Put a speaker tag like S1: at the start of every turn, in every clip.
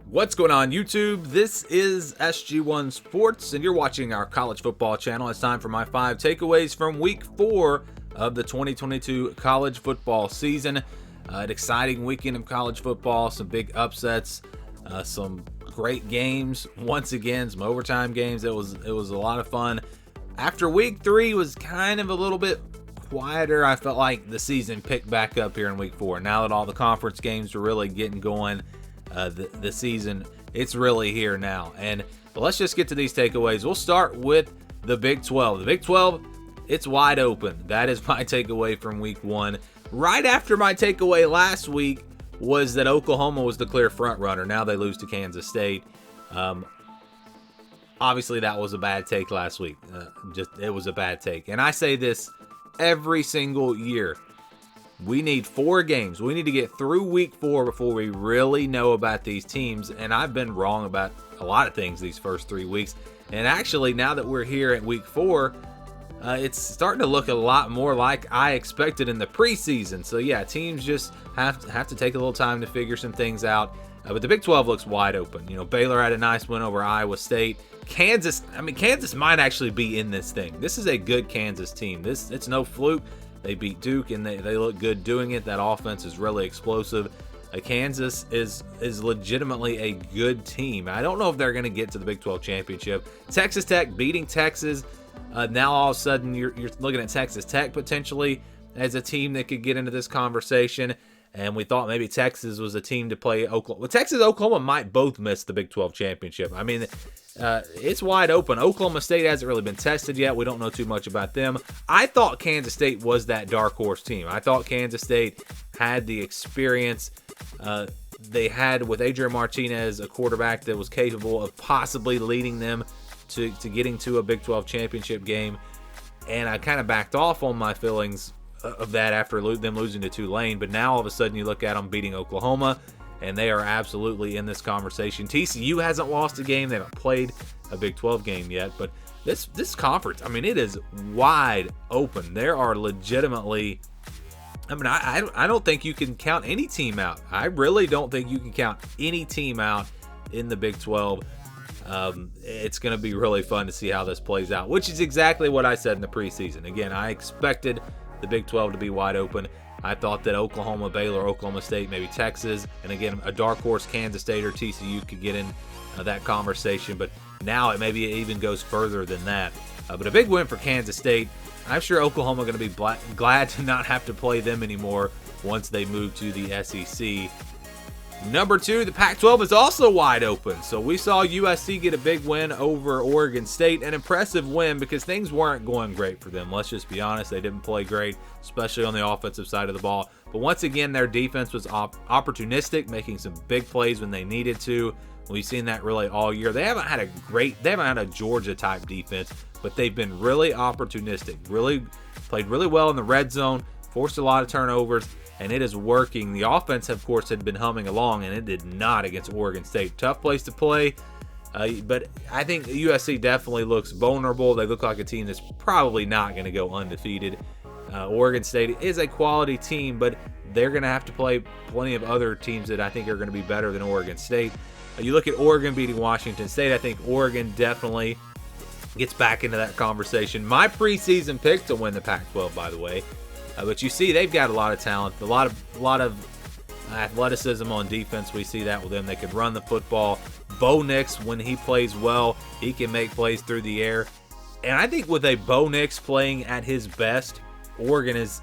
S1: What's going on, YouTube? This is SG1 Sports, and you're watching our college football channel. It's time for my 5 takeaways from Week 4 of the 2022 college football season. An exciting weekend of college football, some big upsets, some great games. Once again, some overtime games. It was a lot of fun. After Week 3 was kind of a little bit quieter, I felt like the season picked back up here in Week 4. Now that all the conference games are really getting going, the season, it's really here now. And let's just get to these takeaways. We'll start with the Big 12. The Big 12, it's wide open. That is my takeaway from Week 1. Right after my takeaway last week was that Oklahoma was the clear front runner. Now they lose to Kansas State. Obviously, that was a bad take last week. It was a bad take. And I say this every single year. We need 4 games. We need to get through Week 4 before we really know about these teams. And I've been wrong about a lot of things these first 3 weeks. And actually, now that we're here at Week 4, it's starting to look a lot more like I expected in the preseason. So yeah, teams just have to take a little time to figure some things out. But the Big 12 looks wide open. You know, Baylor had a nice win over Iowa State. Kansas might actually be in this thing. This is a good Kansas team. It's no fluke. They beat Duke, and they look good doing it. That offense is really explosive. Kansas is legitimately a good team. I don't know if they're going to get to the Big 12 championship. Texas Tech beating Texas. Now all of a sudden you're looking at Texas Tech potentially as a team that could get into this conversation. And we thought maybe Texas was a team to play Oklahoma. Well, Texas and Oklahoma might both miss the Big 12 championship. I mean, it's wide open. Oklahoma State hasn't really been tested yet. We don't know too much about them. I thought Kansas State was that dark horse team. I thought Kansas State had the experience they had with Adrian Martinez, a quarterback that was capable of possibly leading them to getting to a Big 12 championship game. And I kind of backed off on my feelings of that after them losing to Tulane. But now all of a sudden you look at them beating Oklahoma, and they are absolutely in this conversation. TCU hasn't lost a game. They haven't played a Big 12 game yet. But this conference, I mean, it is wide open. There are legitimately, I don't think you can count any team out. I really don't think you can count any team out in the Big 12. It's going to be really fun to see how this plays out, which is exactly what I said in the preseason. Again, I expected the Big 12 to be wide open. I thought that Oklahoma, Baylor, Oklahoma State, maybe Texas, and again, a dark horse Kansas State or TCU could get in that conversation. But now it maybe even goes further than that. But a big win for Kansas State. I'm sure Oklahoma going to be glad to not have to play them anymore once they move to the SEC. Number 2, the Pac-12 is also wide open. So we saw USC get a big win over Oregon State. An impressive win because things weren't going great for them. Let's just be honest. They didn't play great, especially on the offensive side of the ball. But once again, their defense was opportunistic, making some big plays when they needed to. We've seen that really all year. They haven't had a Georgia-type defense, but they've been really opportunistic, really played really well in the red zone, forced a lot of turnovers, and it is working. The offense, of course, had been humming along, and it did not against Oregon State. Tough place to play, but I think USC definitely looks vulnerable. They look like a team that's probably not going to go undefeated. Oregon State is a quality team, but they're going to have to play plenty of other teams that I think are going to be better than Oregon State. You look at Oregon beating Washington State. I think Oregon definitely gets back into that conversation. My preseason pick to win the Pac-12, by the way. But you see, they've got a lot of talent, a lot of athleticism on defense. We see that with them. They can run the football. Bo Nix, when he plays well, he can make plays through the air. And I think with a Bo Nix playing at his best, Oregon is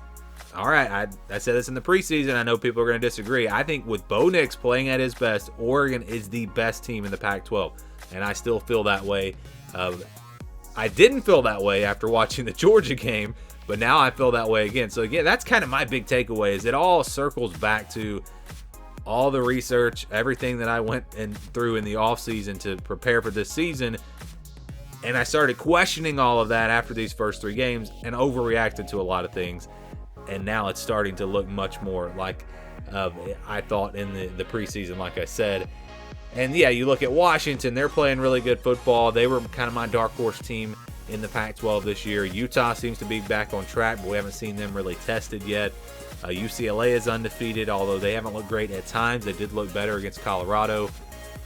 S1: all right. I said this in the preseason. I know people are going to disagree. I think with Bo Nix playing at his best, Oregon is the best team in the Pac-12, and I still feel that way. I didn't feel that way after watching the Georgia game, but now I feel that way again. So again, that's kind of my big takeaway, is it all circles back to all the research, everything that I went through in the offseason to prepare for this season. And I started questioning all of that after these first 3 games and overreacted to a lot of things. And now it's starting to look much more like I thought in the preseason, like I said. And yeah, you look at Washington, they're playing really good football. They were kind of my dark horse team in the Pac-12 this year. Utah seems to be back on track, but we haven't seen them really tested yet. UCLA is undefeated, although they haven't looked great at times. They did look better against Colorado.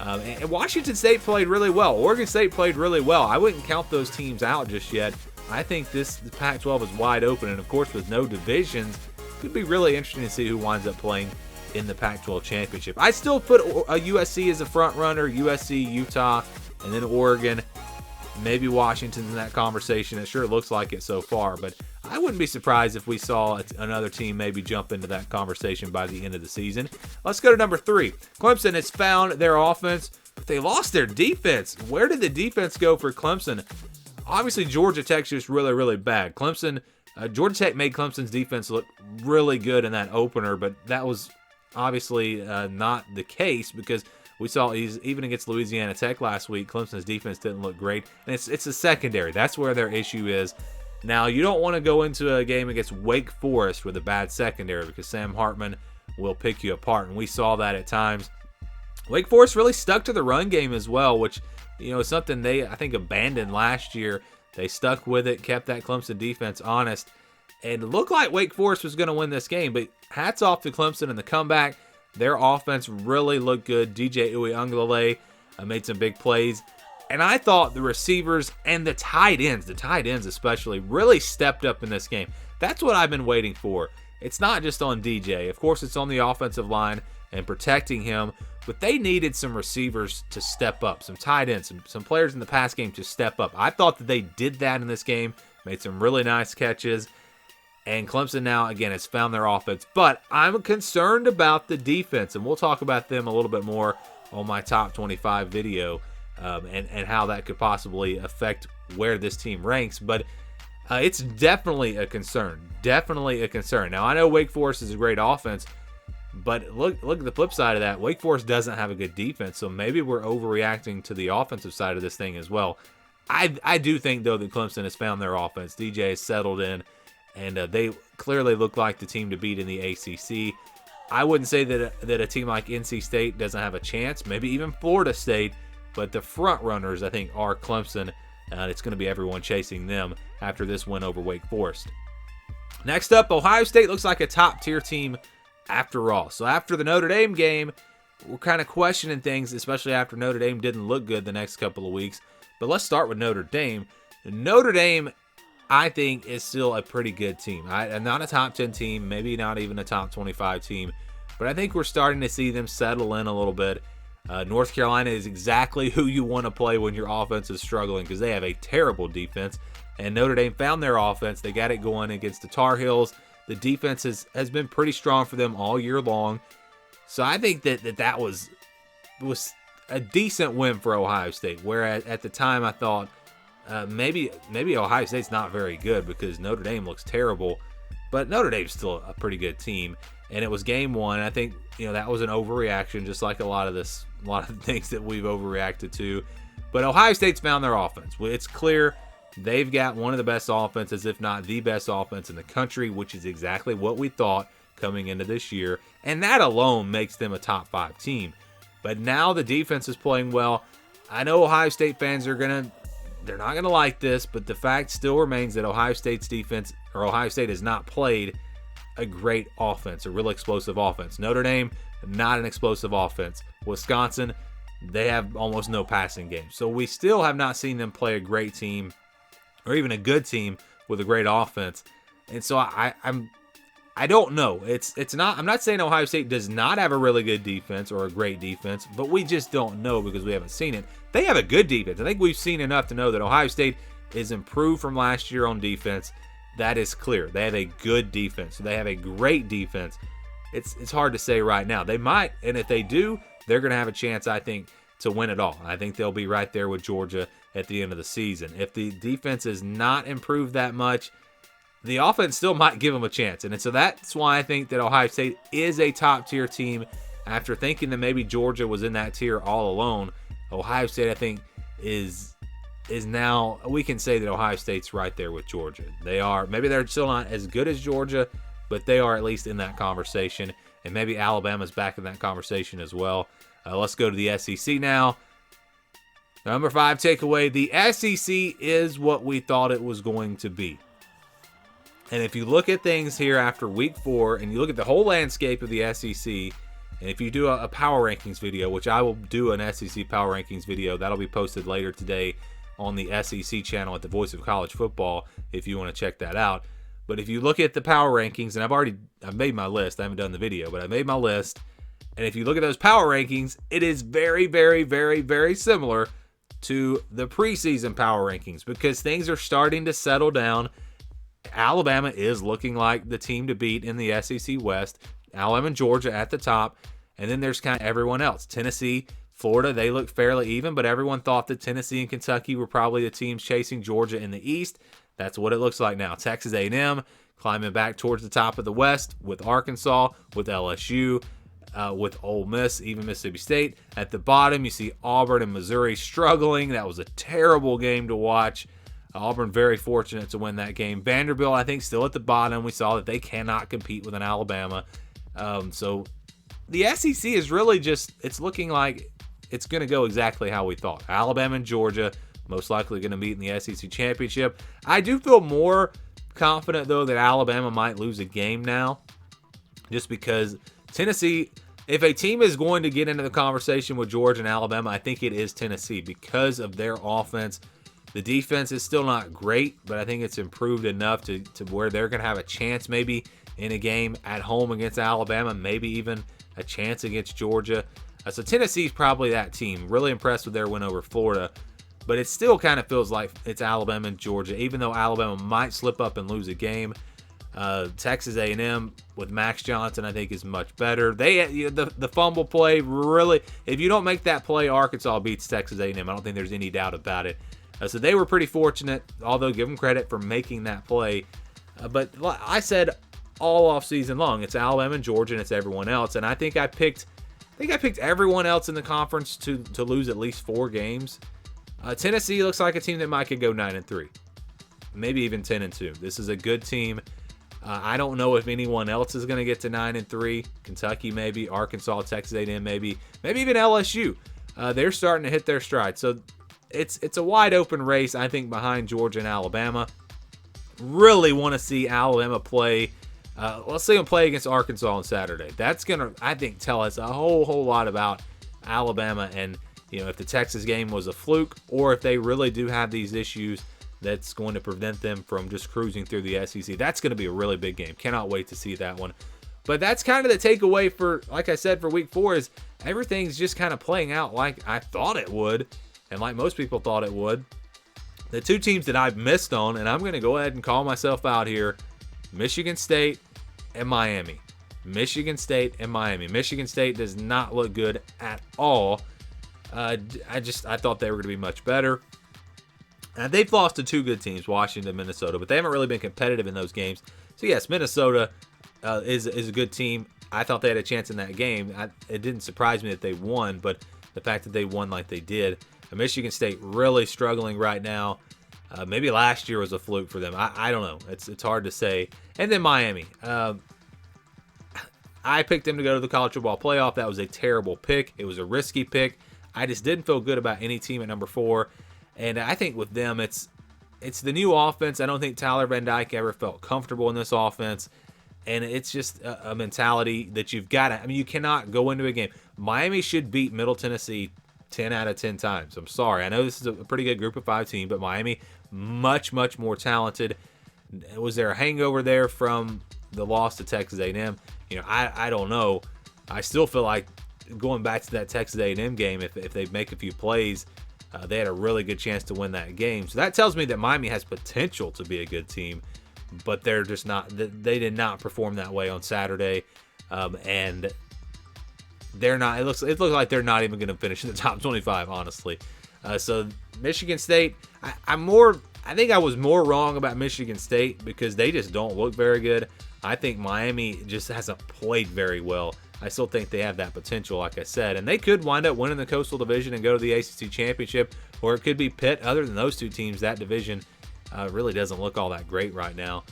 S1: And Washington State played really well. Oregon State played really well. I wouldn't count those teams out just yet. I think the Pac-12 is wide open, and of course with no divisions, it could be really interesting to see who winds up playing in the Pac-12 championship. I still put USC as a front runner, USC, Utah, and then Oregon. Maybe Washington's in that conversation. It sure looks like it so far, but I wouldn't be surprised if we saw another team maybe jump into that conversation by the end of the season. Let's go to number 3. Clemson has found their offense, but they lost their defense. Where did the defense go for Clemson? Obviously, Georgia Tech's just really, really bad. Georgia Tech made Clemson's defense look really good in that opener, but that was obviously not the case because we saw even against Louisiana Tech last week, Clemson's defense didn't look great, and it's the secondary. That's where their issue is. Now, you don't want to go into a game against Wake Forest with a bad secondary because Sam Hartman will pick you apart, and we saw that at times. Wake Forest really stuck to the run game as well, which is something they, I think, abandoned last year. They stuck with it, kept that Clemson defense honest, and looked like Wake Forest was going to win this game, but hats off to Clemson in the comeback. Their offense really looked good. DJ Uiagalelei made some big plays. And I thought the receivers and the tight ends especially, really stepped up in this game. That's what I've been waiting for. It's not just on DJ. Of course, it's on the offensive line and protecting him. But they needed some receivers to step up, some tight ends, some players in the pass game to step up. I thought that they did that in this game, made some really nice catches. And Clemson now, again, has found their offense. But I'm concerned about the defense, and we'll talk about them a little bit more on my top 25 video and how that could possibly affect where this team ranks. But it's definitely a concern. Definitely a concern. Now, I know Wake Forest is a great offense, but look at the flip side of that. Wake Forest doesn't have a good defense, so maybe we're overreacting to the offensive side of this thing as well. I do think, though, that Clemson has found their offense. DJ has settled in. And they clearly look like the team to beat in the ACC. I wouldn't say that a team like NC State doesn't have a chance, maybe even Florida State, but the front runners, I think, are Clemson, and it's going to be everyone chasing them after this win over Wake Forest. Next up, Ohio State looks like a top-tier team after all. So after the Notre Dame game, we're kind of questioning things, especially after Notre Dame didn't look good the next couple of weeks. But let's start with Notre Dame. Notre Dame, I think, is still a pretty good team. Not a top 10 team, maybe not even a top 25 team, but I think we're starting to see them settle in a little bit. North Carolina is exactly who you want to play when your offense is struggling because they have a terrible defense, and Notre Dame found their offense. They got it going against the Tar Heels. The defense has been pretty strong for them all year long, so I think that was a decent win for Ohio State, whereas at the time I thought, maybe Ohio State's not very good because Notre Dame looks terrible, but Notre Dame's still a pretty good team. And it was game 1. I think that was an overreaction, just like a lot of the things that we've overreacted to. But Ohio State's found their offense. It's clear they've got one of the best offenses, if not the best offense in the country, which is exactly what we thought coming into this year. And that alone makes them a top 5 team. But now the defense is playing well. I know Ohio State fans they're not going to like this, but the fact still remains that Ohio State has not played a great offense, a real explosive offense. Notre Dame, not an explosive offense. Wisconsin, they have almost no passing game. So we still have not seen them play a great team or even a good team with a great offense. And so I don't know. I'm not saying Ohio State does not have a really good defense or a great defense, but we just don't know because we haven't seen it. They have a good defense. I think we've seen enough to know that Ohio State is improved from last year on defense. That is clear. They have a good defense. They have a great defense. It's hard to say right now. They might, and if they do, they're going to have a chance, I think, to win it all. I think they'll be right there with Georgia at the end of the season. If the defense is not improved that much, the offense still might give them a chance. And so that's why I think that Ohio State is a top-tier team. After thinking that maybe Georgia was in that tier all alone, Ohio State, I think, is now, we can say that Ohio State's right there with Georgia. Maybe they're still not as good as Georgia, but they are at least in that conversation. And maybe Alabama's back in that conversation as well. Let's go to the SEC now. Number 5 takeaway, the SEC is what we thought it was going to be. And if you look at things here after week 4 and you look at the whole landscape of the SEC, And if you do a power rankings video, which I will do an SEC power rankings video, that'll be posted later today on the SEC channel at the Voice of College Football if you want to check that out. But if you look at the power rankings, and I've made my list. I haven't done the video, but I made my list. And if you look at those power rankings, it is very, very, very, very similar to the preseason power rankings because things are starting to settle down. Alabama is looking like the team to beat in the SEC West. Alabama and Georgia at the top. And then there's kind of everyone else. Tennessee, Florida, they look fairly even, but everyone thought that Tennessee and Kentucky were probably the teams chasing Georgia in the East. That's what it looks like now. Texas A&M climbing back towards the top of the West with Arkansas, with LSU, with Ole Miss, even Mississippi State. At the bottom, you see Auburn and Missouri struggling. That was a terrible game to watch. Auburn very fortunate to win that game. Vanderbilt, I think, still at the bottom. We saw that they cannot compete with an Alabama. So the SEC is really just, it's looking like it's going to go exactly how we thought. Alabama and Georgia most likely going to meet in the SEC championship. I do feel more confident, though, that Alabama might lose a game now just because Tennessee, if a team is going to get into the conversation with Georgia and Alabama, I think it is Tennessee because of their offense. The defense is still not great, but I think it's improved enough to where they're going to have a chance maybe in a game at home against Alabama, maybe even a chance against Georgia. So Tennessee's probably that team. Really impressed with their win over Florida. But it still kind of feels like it's Alabama and Georgia, even though Alabama might slip up and lose a game. Texas A&M with Max Johnson, I think, is much better. The fumble play, really, if you don't make that play, Arkansas beats Texas A&M. I don't think there's any doubt about it. So they were pretty fortunate, although give them credit for making that play. But I said all off season long, it's Alabama and Georgia, and it's everyone else. And I think I picked everyone else in the conference to lose at least 4 games. Tennessee looks like a team that might could go 9-3, maybe even 10-2. This is a good team. I don't know if anyone else is going to get to 9-3. Kentucky maybe, Arkansas, Texas A&M maybe even LSU. They're starting to hit their stride. So it's a wide open race, I think, behind Georgia and Alabama. Really want to see Alabama play. Let's see them play against Arkansas on Saturday. That's going to, I think, tell us a whole lot about Alabama and, if the Texas game was a fluke or if they really do have these issues that's going to prevent them from just cruising through the SEC. That's going to be a really big game. Cannot wait to see that one. But that's kind of the takeaway for, like I said, for week 4 is everything's just kind of playing out like I thought it would and like most people thought it would. The 2 teams that I've missed on, and I'm going to go ahead and call myself out here, Michigan State and Miami. Michigan State and Miami. Michigan State does not look good at all. I thought they were going to be much better. And they've lost to 2 good teams, Washington and Minnesota, but they haven't really been competitive in those games. So, yes, Minnesota is a good team. I thought they had a chance in that game. It didn't surprise me that they won, but the fact that they won like they did. Michigan State really struggling right now. Maybe last year was a fluke for them. I don't know. It's hard to say. And then Miami. I picked them to go to the college football playoff. That was a terrible pick. It was a risky pick. I just didn't feel good about any team at number 4. And I think with them, it's the new offense. I don't think Tyler Van Dyke ever felt comfortable in this offense. And it's just a mentality that you've got to, you cannot go into a game. Miami should beat Middle Tennessee 10 out of 10 times. I'm sorry. I know this is a pretty good group of 5 team, but Miami, much, much more talented. Was there a hangover there from the loss to Texas A&M? I don't know. I still feel like going back to that Texas A&M game, if they make a few plays, they had a really good chance to win that game. So that tells me that Miami has potential to be a good team, but they're just not. They did not perform that way on Saturday, and they're not. It looks like they're not even going to finish in the top 25, honestly. So Michigan State, I think I was more wrong about Michigan State because they just don't look very good. I think Miami just hasn't played very well. I still think they have that potential, like I said. And they could wind up winning the Coastal Division and go to the ACC Championship, or it could be Pitt. Other than those 2 teams, that division really doesn't look all that great right now.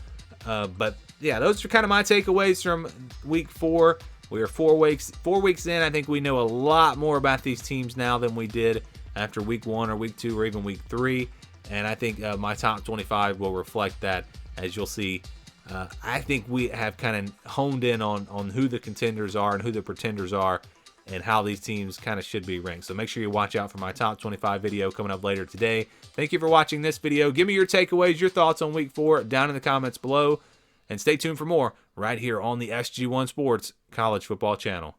S1: But, yeah, those are kind of my takeaways from Week 4. We are 4 weeks in. I think we know a lot more about these teams now than we did after Week 1 or Week 2 or even Week 3. And I think my top 25 will reflect that, as you'll see I think we have kind of honed in on who the contenders are and who the pretenders are and how these teams kind of should be ranked. So make sure you watch out for my top 25 video coming up later today. Thank you for watching this video. Give me your takeaways, your thoughts on week 4 down in the comments below. And stay tuned for more right here on the SG1 Sports College Football Channel.